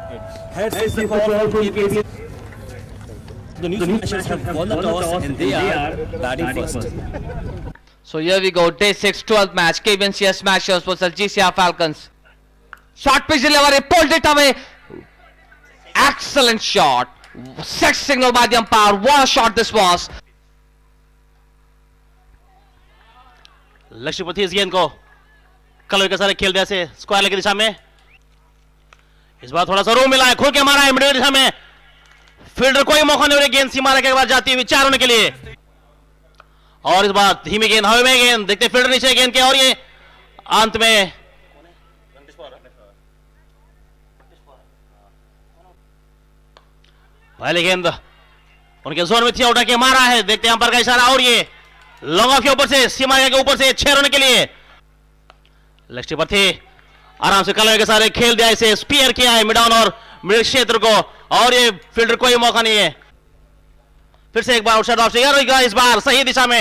Heads is the call for KBC. The New Zealanders have won the toss and they are batting first. So here we go, day 6, 12th match, KBNCS Smashers versus GCR Falcons. Short pitch delivery, pulled it away. Excellent shot. Sex signal by the umpire. What a shot this was. Lakshmipati इस गेंद को colour के सारे खेल दिया से square की दिशा में। इस बार थोड़ा सा रूम मिला है, खुल के मारा है मिड दिशा में। फील्डर कोई मौका नहीं हो रहा, गेंद सीमा के बाद जाती हुई 4 होने के लिए। और इस बार धीमी गेंद, हवा में गेंद, देखते फील्डर नीचे गेंद के, और ये अंत में पहली गेंद उनके जोन में थी, उठा के मारा है, देखते हैं अंपायर का इशारा, और ये लॉन्ग ऑफ के ऊपर से, सीमा के ऊपर से 6 रन के लिए। लक्ष्य पर थे, आराम से कलर के सारे खेल दिया, इसे स्पीयर किया है मिड ऑन और मिड क्षेत्र को, और ये फील्डर कोई मौका नहीं है। फिर से एक बार आउटसाइड ऑफ से, इस बार सही दिशा में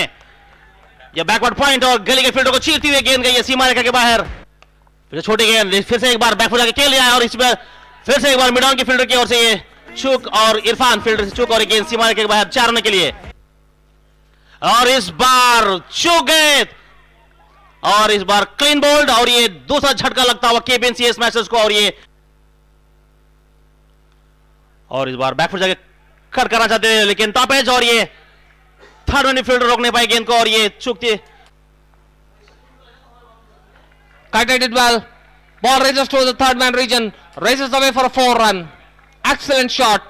ये बैकवर्ड पॉइंट और गली के फील्डर को चीरती हुई गेंद गई है सीमा रेखा के बाहर। फिर छोटी गेंद, फिर से एक बार बैकफुट जाके खेल लिया है, और इस बार फिर से एक बार मिड ऑन के फील्डर की ओर से ये चूक, और इरफान फील्डर से चूक, और गेंद सीमा रेखा के बाहर 4 रन के लिए। और इस बार चूक गए, और इस बार क्लीन बोल्ड, और ये दूसरा झटका लगता हुआ केबीएनसीएस स्मैशर्स को, और इस बार बैकफुट जाके कट करना चाहते हैं, लेकिन टॉप एज, और ये थर्ड मैन फील्डर रोकने पाए गेंद को, और ये चूकती। Kited it well. Ball races to the third man region. Races away for a 4 run. Excellent shot.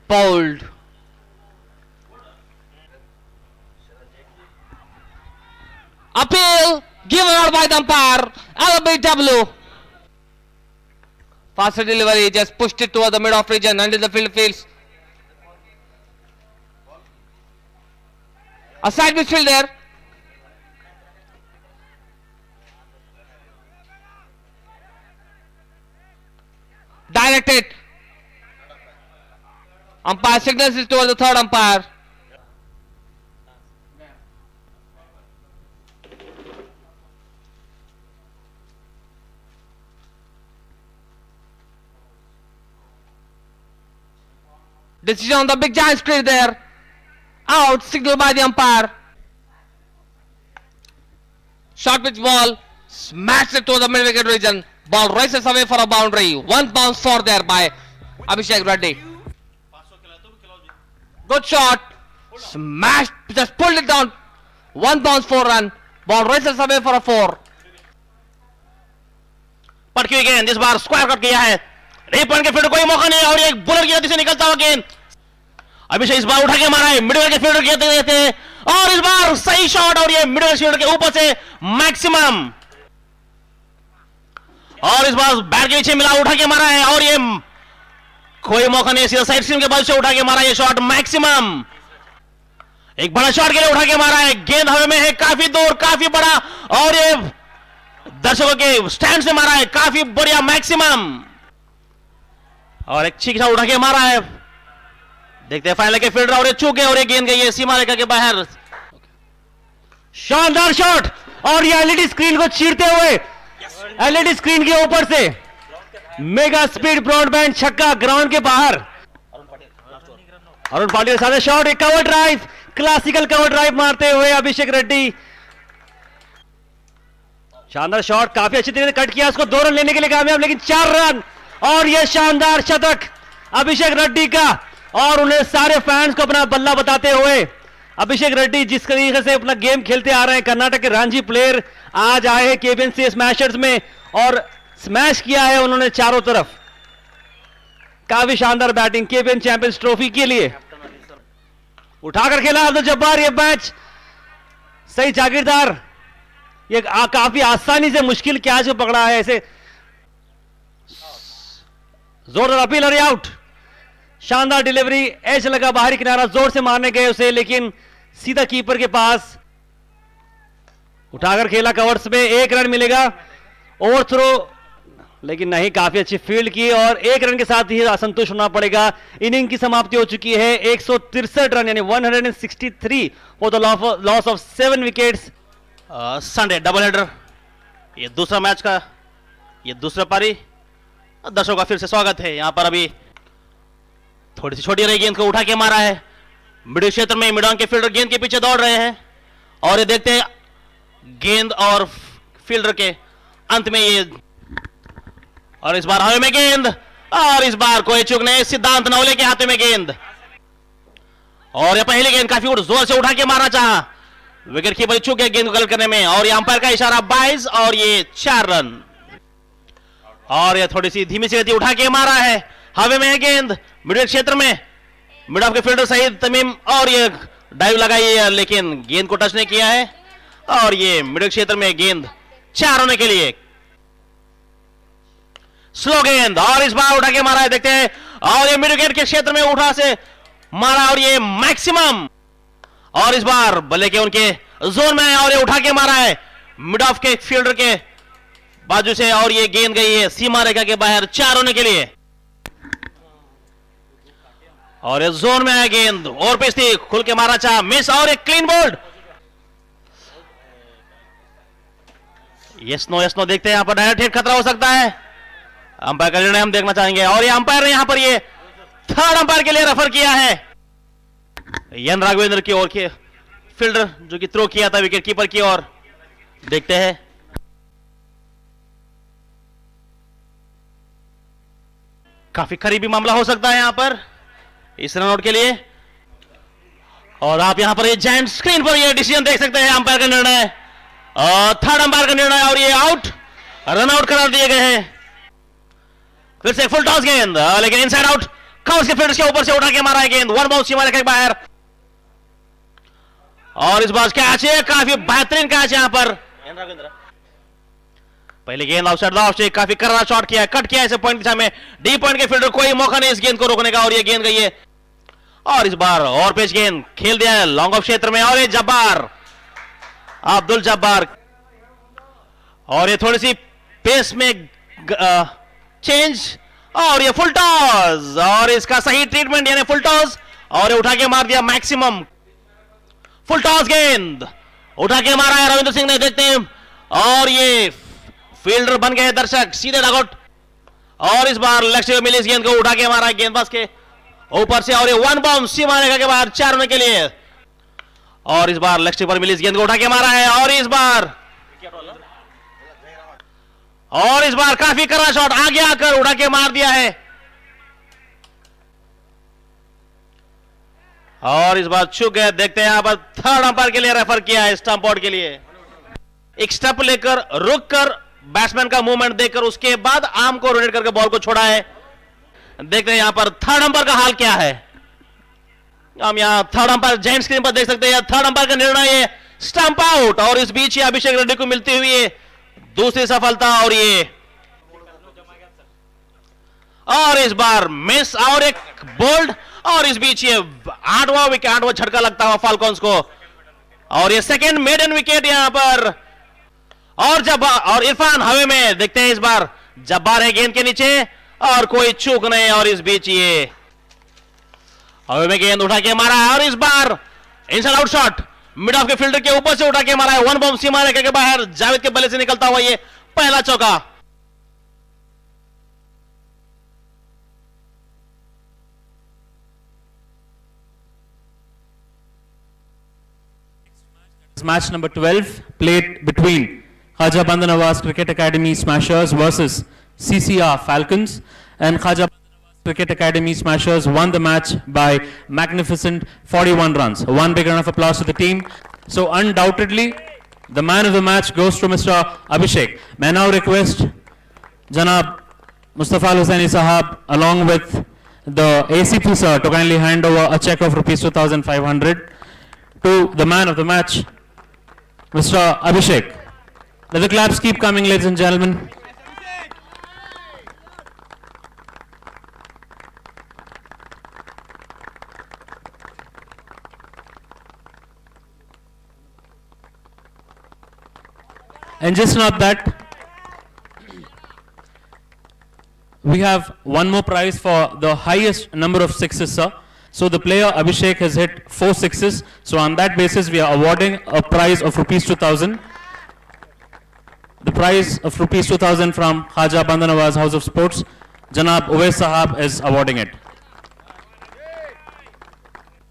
Bowled. Appeal given out by the umpire. LBW. Faster delivery, just pushed it toward the mid off region until the field feels. A side midfield there. Directed. Umpire signals it toward the third umpire. Decision on the big giant screen there. Out, signal by the umpire. Short pitch ball, smashed it to the mid wicket region. Ball races away for a boundary. 1 bounce for there by Abhishek Reddy. Good shot. Smashed, just pulled it down. 1 bounce, 4 run. Ball races away for a 4. पटकी हुई गेंद, इस bar square cut किया है, point के fielder कोई मौका नहीं, और एक बुलर की गति से निकलता हुआ गेंद अभिषेक इस बार उठा के मारा है, मिडल के फील्डर कहते देते, और इस बार सही शॉट, और ये मिडल फील्डर के ऊपर से मैक्सिमम, और इस बार बैट के नीचे मिला, उठा के मारा है, और ये कोई मौका नहीं, सीधा साइड स्क्रीन के बल से उठा के मारा ये शॉट मैक्सिमम। एक बड़ा शॉट के लिए उठा के मारा है, गेंद हवा में है, काफी दूर, काफी बड़ा, और ये दर्शकों के स्टैंड से मारा है, काफी बढ़िया मैक्सिमम, और एक छीका उठा के मारा है। देखते हैं फाइनल के फील्डर, और ये चूक गए, और ये गेंद गई है सीमा रेखा के बाहर। शानदार शॉट, और ये एलईडी स्क्रीन को चीरते हुए एलईडी स्क्रीन के ऊपर से मेगा स्पीड ब्रॉडबैंड छक्का ग्राउंड के बाहर। अरुण पाटिल के साथ शॉट, एक cover drive, classical cover drive मारते हुए अभिषेक रेड्डी। शानदार शॉट, काफी अच्छी तरीके से कट किया, उसको 2 रन लेने के लिए कामयाब, लेकिन 4 रन, और यह शानदार शतक अभिषेक रेड्डी का, और उन्हें सारे फैंस को अपना बल्ला बताते हुए अभिषेक रेड्डी जिस तरीके से अपना गेम खेलते आ रहे हैं, कर्नाटक के रणजी प्लेयर आज आए हैं केबीएनसीएस स्मैशर्स में, और स्मैश किया है उन्होंने चारों तरफ। काफी शानदार बैटिंग केबीएन चैंपियंस ट्रॉफी के लिए। उठाकर खेला अब्दुल जब्बार, ये मैच सही जागीरदार, ये काफी आसानी से मुश्किल कैच को पकड़ा है, ऐसे जोरदार अपील, और आउट। शानदार डिलीवरी, एज लगा, बाहरी किनारा, जोर से मारने गए उसे, लेकिन सीधा कीपर के पास। उठाकर खेला कवर्स में, 1 रन मिलेगा, ओवर थ्रो, लेकिन नहीं, काफी अच्छी फील्ड की, और 1 रन के साथ ही असंतुष्ट होना पड़ेगा। इनिंग की समाप्ति हो चुकी है, 163 रन यानी 163 for the loss of 7 wickets. Sunday double header, ये दूसरा मैच का ये दूसरा पारी, दर्शकों का फिर से स्वागत है। यहां पर अभी थोड़ी सी छोटी रही गेंद को उठा के मारा है मिडिल क्षेत्र में। मिड ऑन के फील्डर गेंद के पीछे दौड़ रहे हैं और ये देखते हैं गेंद और फील्डर के अंत में ये, और इस बार हवा में गेंद, और इस बार कोई चूक नहीं, सिद्धांत नवले के हाथ में गेंद। और ये पहली गेंद काफी जोर से उठा के मारना चाहा, विकेट कीपर चूक गया गेंद को गलत करने में, और ये अंपायर का इशारा 22 और ये 4 रन। और ये थोड़ी सी धीमी सी गति उठा के मारा है, हवे में है गेंद मिडिल क्षेत्र में, मिड ऑफ के फील्डर सईद तमीम, और ये डाइव लगाई है लेकिन गेंद को टच नहीं किया है, और ये मिडिल क्षेत्र में गेंद 4 होने के लिए। स्लो गेंद और इस बार उठा के मारा है, देखते हैं, और ये मिड विकेट के क्षेत्र में उठा से मारा और ये मैक्सिमम, और इस बार बल्ले के उनके जोन में है और ये उठा के मारा है मिड ऑफ के फील्डर के बाजू से, और ये गेंद गई है सीमा रेखा के बाहर 4 होने के लिए। और ये जोन में है गेंद, और पेश थी, खुल के मारा चाह, मिस, और एक क्लीन बोल्ड। यस नो देखते हैं, यहां पर डायरेक्ट हिट खतरा हो सकता है, अंपायर का निर्णय हम देखना चाहेंगे। और ये अंपायर ने यहां पर ये थर्ड अंपायर के लिए रेफर किया है एन राघवेंद्र की ओर के फील्डर जो कि थ्रो किया था विकेट कीपर की ओर। देखते हैं, काफी करीबी मामला हो सकता है यहां पर इस रन आउट के लिए। और आप यहां पर ये जायंट स्क्रीन पर ये डिसीजन देख सकते हैं, अंपायर का निर्णय, थर्ड अंपायर का निर्णय, और ये आउट, रन आउट करार दिए गए हैं। फिर से फुल टॉस गेंद, लेकिन इनसाइड आउट, काउंस के फील्डर्स के ऊपर से उठा के मारा है गेंद, 1 बाउंस सीमा रेखा के बाहर। और इस बार कैच है, काफी बेहतरीन कैच यहां पर, पहले गेंद आउटसाइड द ऑफ स्टेज, काफी करारा शॉट किया है, कट किया है इसे पॉइंट दिशा में, डी पॉइंट के फील्डर कोई मौका नहीं इस गेंद को रोकने का, और ये गेंद गई है, और इस बार और पेच गेंद खेल दिया है लॉन्ग ऑफ क्षेत्र में, और ये जब्बार, अब्दुल जब्बार, और ये थोड़ी सी पेस में चेंज, और ये फुल टॉस, और इसका सही ट्रीटमेंट यानी फुल टॉस, और ये उठा के मार दिया मैक्सिमम। फुल टॉस गेंद उठा के मारा है रविंद्र सिंह ने, देखते हैं, और ये फील्डर बन गए दर्शक सीधे डगआउट, और इस बार लक्ष्य मिली इस गेंद को उठा के मारा गेंदबाज के ऊपर से, और ये 1 बाउंस सीमा रेखा के बाहर 4 होने के लिए। और इस बार लक्ष्य पर मिली इस गेंद को उठा के मारा है, और इस बार काफी कड़ा शॉट आगे आकर उठा के मार दिया है, और इस बार चूक गए। देखते हैं यहां पर थर्ड अंपायर के लिए रेफर किया है स्टंप आउट के लिए, एक स्टेप लेकर रुक कर बैट्समैन का मूवमेंट देखकर उसके बाद आर्म को रोटेट करके बॉल को छोड़ा है। देखते हैं यहां पर थर्ड अंपायर का हाल क्या है, हम यहां थर्ड अंपायर जायंट स्क्रीन पर देख सकते हैं, थर्ड अंपायर का निर्णय है स्टंप आउट, और इस बीच अभिषेक रेड्डी को मिलती हुई है दूसरी सफलता, और इस बार मिस, और एक बोल्ड, और इस बीच ये 8वां झटका लगता हुआ फाल्कॉन्स को, और ये सेकेंड मेडन विकेट यहां पर, और इरफान हवे में। देखते हैं इस बार जब्बार है गेंद के नीचे, और कोई चूक नहीं, और इस बीच ये हवे में गेंद उठा के मारा है, और इस बार inside out shot mid off के फील्डर के ऊपर से उठा के मारा है, 1 बाउंस सीमा रेखा के बाहर, जावेद के बल्ले से निकलता हुआ ये पहला चौका। Match number 12 played between Khaja Bandar Nawaz Cricket Academy Smashers versus CCR Falcons, and Khaja Bandar Nawaz Cricket Academy Smashers won the match by magnificent 41 runs. One big round of applause to the team. So undoubtedly the man of the match goes to Mr. Abhishek. May I now request Janab Mustafa Hussaini Sahab along with the ACP sir to kindly hand over a check of rupees 2,500 to the man of the match, Mr. Abhishek. Let the claps keep coming, ladies and gentlemen. And just not that, we have one more prize for the highest number of sixes, sir. So the player Abhishek has hit 4 sixes. So on that basis, we are awarding a prize of rupees 2,000. The prize of rupees 2,000 from Khaja Bandanawaz House of Sports. Janab Uwais Sahab is awarding it.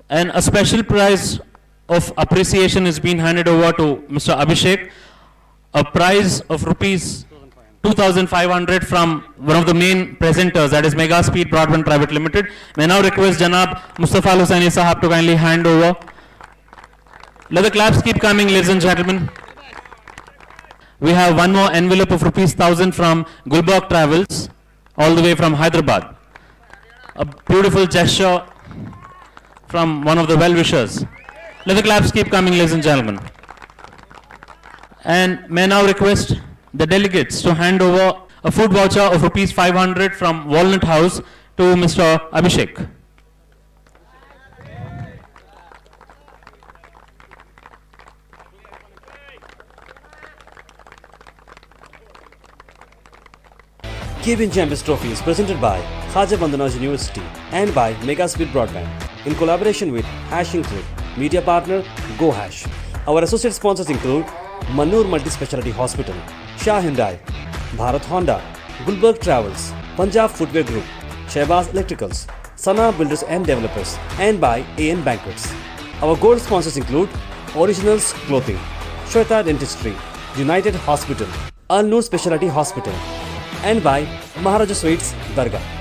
And a special prize of appreciation is being handed over to Mr. Abhishek. A prize of rupees 2,500 from one of the main presenters, that is Mega Speed Broadband Private Limited. May now request Janab Mustafa Al-Hussaini Sahab to kindly hand over. Let the claps keep coming, ladies and gentlemen. We have one more envelope of rupees 1,000 from Gulbarg Travels, all the way from Hyderabad. A beautiful gesture from one of the well-wishers. Let the claps keep coming, ladies and gentlemen. And may I now request the delegates to hand over a food voucher of rupees 500 from Walnut House to Mr. Abhishek. KBN Champions Trophy is presented by Khaja Bandanawaz University and by Mega Speed Broadband in collaboration with Hash Include, media partner Go Hash. Our associate sponsors include Mannoor Multi-Speciality Hospital, Shah Hyundai, Bharat Honda, Gulbarg Travels, Punjab Footwear Group, Shehbaz Electricals, Sana Builders and Developers, and by AN Banquets. Our gold sponsors include Originals Clothing, Shweta Dentistry, United Hospital, Al Noor Speciality Hospital, and by Maharaja Sweets, Dargah.